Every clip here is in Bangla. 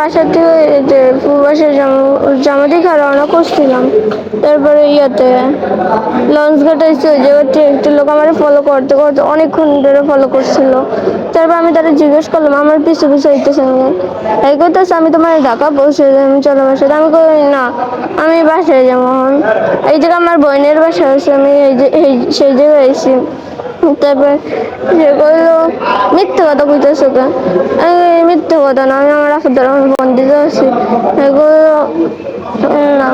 বাসা থেকে যে প্রবাসে জামাদিঘা রওনা করছিলাম। তারপরে লঞ্চ ঘাট এসে ওই জায়গাতে একটি লোক আমার ফলো করতে করতে অনেকক্ষণ ধরে ফলো করছিল। তারপর আমি তারা জিজ্ঞেস করলাম আমার পিছু পিছু হইতেছে এই করতেছে, আমি তোমার ঢাকা পৌঁছে চলো বাসায়। আমি কই না, আমি বাসায় যাবো। এই জায়গায় আমার বোনের বাসা আছে, আমি সেই জায়গায় এসেছি। তারপর সে বললো মিথ্যে কথা কইতেছ কে? মিথ্যে কথা না, আমি আমার আফার দ্বারা বন্দিত আছি। এগুলো না,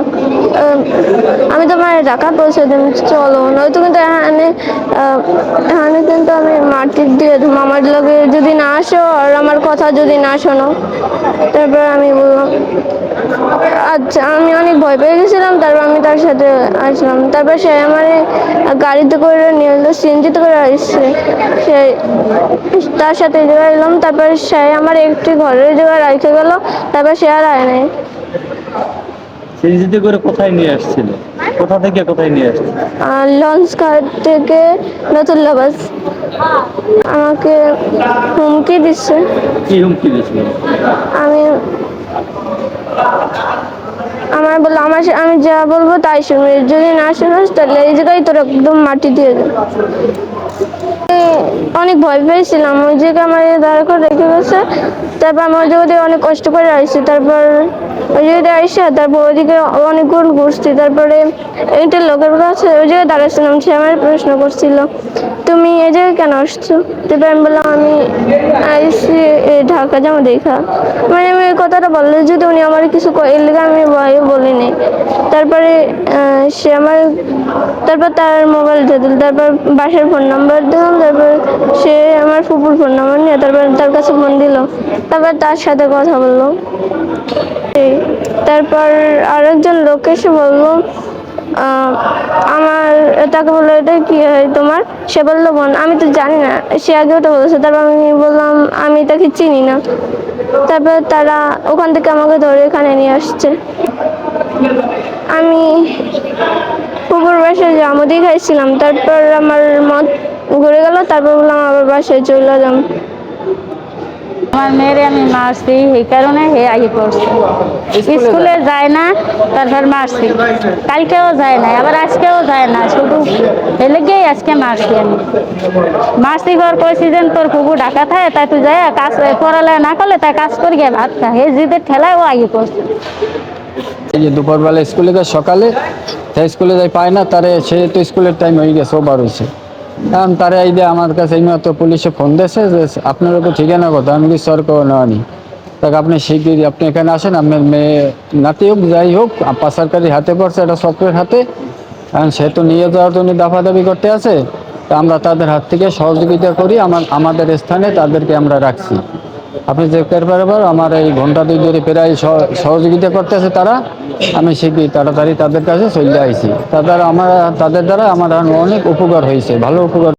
আমি তোমার ঢাকা পৌঁছে দিন, চলো। নয়তো কিন্তু এখানে কিন্তু আমি মাটির দিয়ে আমার লগে যদি না আসো আর আমার কথা যদি না শোনো। তারপর আমি বললাম আচ্ছা, আমি অনেক ভয় পেয়ে গেছিলাম। তারপর আমি তার সাথে আসলাম। তারপর সে আমার গাড়িতে করে নিয়ে এলো, সিএনজিতে করে আসছে। সে তার সাথে এলাম। তারপর সে আমার একটি ঘরের জায়গায় রেখে গেল। তারপর সে আর আয় নাই। সিএনজিতে করে কোথায় নিয়ে আসছিল? কোথা থেকে কোথায় নিয়ে আসছিল? লঞ্চ ঘাট থেকে নতুল্লাবাস। আমাকে হুমকি দিচ্ছে। কি হুমকি দিছিল? আমি বললো আমি যা বলবো তাই শুনবি, যদি না শুনিস তাহলে এই জায়গায় তোর একদম মাটি দিয়ে দেব। অনেক ভয় পেয়েছিলাম, ওই জায়গায় আমার দাঁড়া করে রেখে গেছে। তারপর আমি ওই জায়গাতে অনেক কষ্ট করে আসছি। তারপর ওই জায়গাতে আসছে, তারপর ওইদিকে অনেক গোল ঘুরছি। তারপরে একটা লোকের কাছে ওই জায়গায় দাঁড়াচ্ছিলাম, সে আমার প্রশ্ন করছিল তুমি এই জায়গায় কেন আসছো? তারপর আমি বললাম আমি আসছি ঢাকা যাবো দেখা। মানে আমি ওই কথাটা বললে যদি উনি আমার কিছু এর লেগে আমি ভয়ে বলিনি। তারপরে তারপর তার মোবাইল দিয়ে দিল। তারপর বাসার ফোন নাম্বার দিলাম। তারপর সে আমার ফুপুর ফোন নাম্বার নিয়ে তারপর তার কাছে ফোন দিল। তারপর তার সাথে কথা বললো। তারপর আরেকজন লোক এসে বললো তাকে বললো এটা কি হয় তোমার? সে বললো বোন। আমি তো জানি না, সে আগে ওটা বলেছে। তারপর আমি বললাম আমি তাকে চিনি না। তারপর তারা ওখান থেকে আমাকে ধরে এখানে নিয়ে আসছে। আমি পুকুর বাসায় জামুদি খাইছিলাম। তারপর আমার মত ঘুরে গেল। তারপর বললাম আবার বাসায় চলে এলাম। আমার মেয়েরে আমি মারছি, এই কারণে হে আগে পড়ছে। স্কুলে যায় না, তারপর মারছি। কালকেও যায় না, আবার আজকেও যায় না, শুধু এলেগেই আজকে মারছি। আমি মারছি ঘর কইছি যে তোর ফুবু ঢাকা থাকে, তাই তুই যায় কাজ পড়ালে না করলে তাই কাজ করি গিয়ে ভাত খা। হে জিদের ঠেলায় ও আগে পড়ছে। এই যে দুপুরবেলা স্কুলে যায়, সকালে স্কুলে যাই পায় না, তারে সে তো স্কুলের টাইম হয়ে গেছে, ও বার হয়েছে। কারণ তারা এই যে আমার কাছে এইমাত্র পুলিশে ফোন দিয়েছে যে আপনার ওপর ঠিকানা কথা। আমি কি সরকার নেওয়ানি তাকে আপনি শিগগিরই আপনি এখানে আসেন, আপনার মেয়ে নাতি হোক যাই হোক পাচারকারী হাতে পড়ছে, এটা চক্রের হাতে। কারণ সে তো নিয়ে যাওয়ার জন্য দাফাদাবি করতে আছে। তা আমরা তাদের হাত থেকে সহযোগিতা করি, আমাদের স্থানে তাদেরকে আমরা রাখছি। আপনি যে ব্যাপার আমার এই ঘন্টা দুই ধরে প্রায় সহযোগিতা করতে আছে তারা। আমি শিখি তাড়াতাড়ি তাদের কাছে চলে আইছি। তাদের দ্বারা আমার অনেক উপকার হয়েছে, ভালো উপকার।